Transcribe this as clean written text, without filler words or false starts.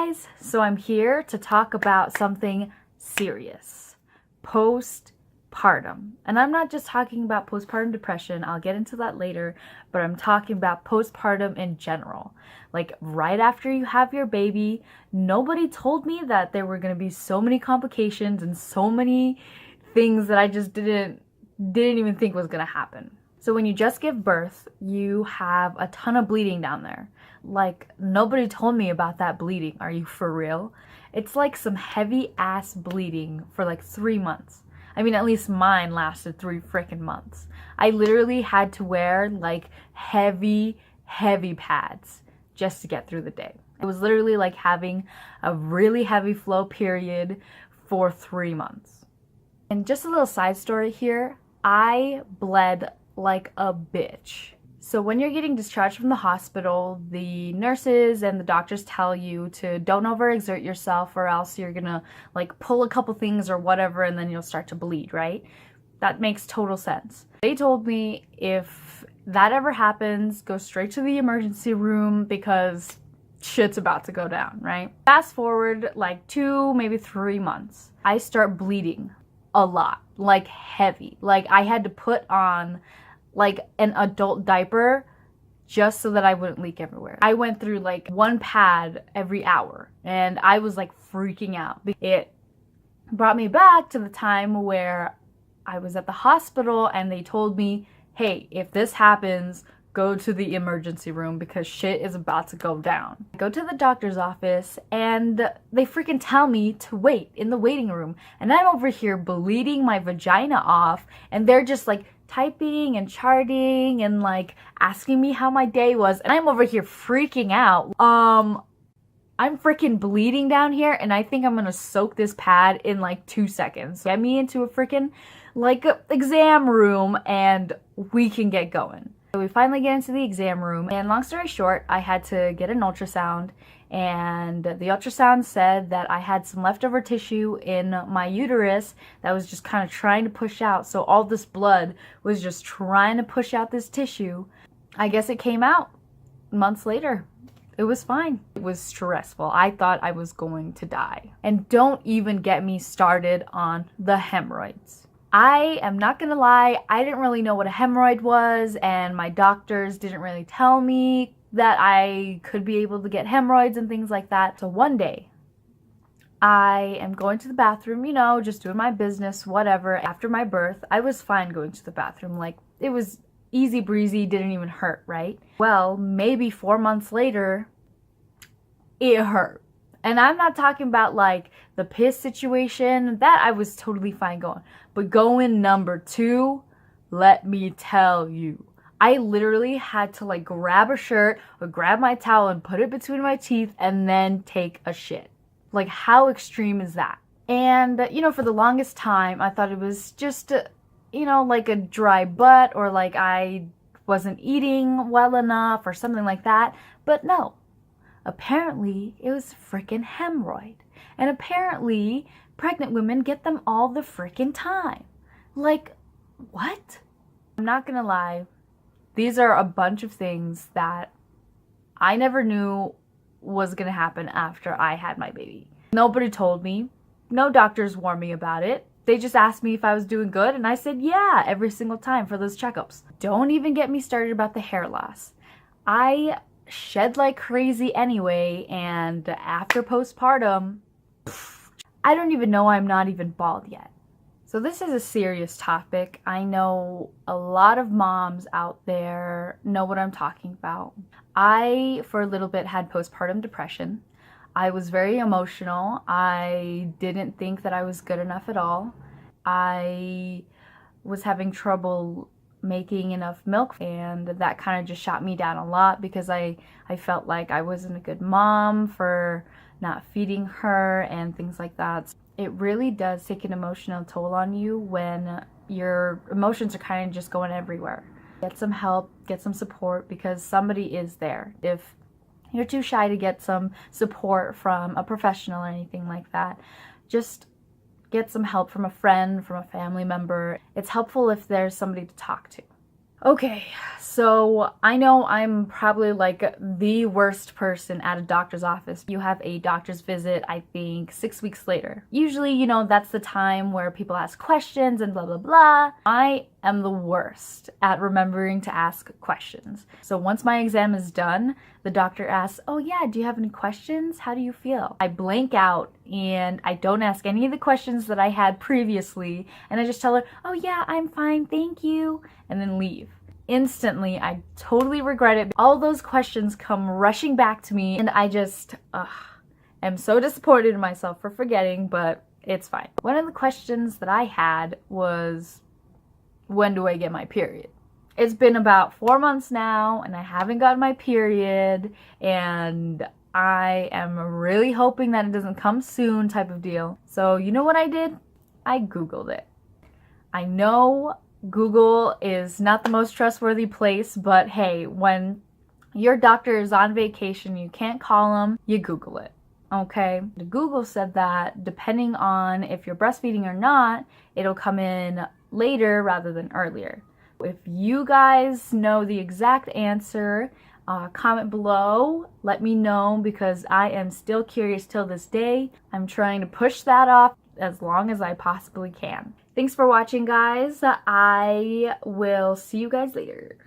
guys, so I'm here to talk about something serious, postpartum. And I'm not just talking about postpartum depression, I'll get into that later, but I'm talking about postpartum in general. Like right after you have your baby, nobody told me that there were going to be so many complications and so many things that I just didn't even think was going to happen. So when you just give birth, you have a ton of bleeding down there. Like, nobody told me about that bleeding. Are you for real? It's like some heavy ass bleeding for like 3 months. I mean, at least mine lasted 3 freaking months. I literally had to wear like heavy pads just to get through the day. It was literally like having a really heavy flow period for 3 months. And just a little side story here, I bled like a bitch. So when you're getting discharged from the hospital, the nurses and the doctors tell you to don't overexert yourself or else you're gonna like pull a couple things or whatever and then you'll start to bleed, right? That makes total sense. They told me if that ever happens, go straight to the emergency room because shit's about to go down, right? Fast forward like 2, maybe 3 months. I start bleeding a lot, like heavy. Like I had to put on like an adult diaper just so that I wouldn't leak everywhere. I went through like 1 pad every hour and I was like freaking out. It brought me back to the time where I was at the hospital and they told me, hey, if this happens, go to the emergency room because shit is about to go down. I go to the doctor's office and they freaking tell me to wait in the waiting room. And I'm over here bleeding my vagina off and they're just like typing and charting and like asking me how my day was. And I'm over here freaking out. I'm freaking bleeding down here and I think I'm gonna soak this pad in like 2 seconds. Get me into a freaking like exam room and we can get going. So we finally get into the exam room and long story short, I had to get an ultrasound and the ultrasound said that I had some leftover tissue in my uterus that was just kind of trying to push out. So all this blood was just trying to push out this tissue. I guess it came out months later. It was fine. It was stressful. I thought I was going to die. And don't even get me started on the hemorrhoids. I am not gonna lie, I didn't really know what a hemorrhoid was and my doctors didn't really tell me that I could be able to get hemorrhoids and things like that. So one day, I am going to the bathroom, you know, just doing my business, whatever. After my birth, I was fine going to the bathroom. Like, it was easy breezy, didn't even hurt, right? Well, maybe 4 months later, it hurt. And I'm not talking about like the piss situation, that I was totally fine going. But going number 2, let me tell you, I literally had to like grab a shirt or grab my towel and put it between my teeth and then take a shit. Like how extreme is that? And you know, for the longest time, I thought it was just, you know, like a dry butt or like I wasn't eating well enough or something like that. But no. Apparently, it was freaking hemorrhoid. And apparently, pregnant women get them all the freaking time. Like, what? I'm not gonna lie. These are a bunch of things that I never knew was gonna happen after I had my baby. Nobody told me. No doctors warned me about it. They just asked me if I was doing good, and I said yeah every single time for those checkups. Don't even get me started about the hair loss. I shed like crazy anyway, and after postpartum, I don't even know I'm not even bald yet. So this is a serious topic. I know a lot of moms out there know what I'm talking about. I, for a little bit, had postpartum depression. I was very emotional. I didn't think that I was good enough at all. I was having trouble making enough milk and that kind of just shot me down a lot because I felt like I wasn't a good mom for not feeding her and things like that. It really does take an emotional toll on you when your emotions are kind of just going everywhere. Get some help, get some support because somebody is there. If you're too shy to get some support from a professional or anything like that, just get some help from a friend, from a family member. It's helpful if there's somebody to talk to. Okay, so So I know I'm probably like the worst person at a doctor's office. You have a doctor's visit, I think 6 weeks later. Usually, you know, that's the time where people ask questions and blah, blah, blah. I am the worst at remembering to ask questions. So once my exam is done, the doctor asks, oh yeah, do you have any questions? How do you feel? I blank out and I don't ask any of the questions that I had previously. And I just tell her, oh yeah, I'm fine, thank you, and then leave. Instantly, I totally regret it. All those questions come rushing back to me and I just am so disappointed in myself for forgetting, but it's fine. One of the questions that I had was, when do I get my period? It's been about 4 months now and I haven't gotten my period, and I am really hoping that it doesn't come soon type of deal. So you know what I did? I Googled it. I know Google is not the most trustworthy place, but hey, when your doctor is on vacation, you can't call them, you Google it, okay? Google said that depending on if you're breastfeeding or not, it'll come in later rather than earlier. If you guys know the exact answer, comment below, let me know, because I am still curious till this day. I'm trying to push that off as long as I possibly can. Thanks for watching, guys. I will see you guys later.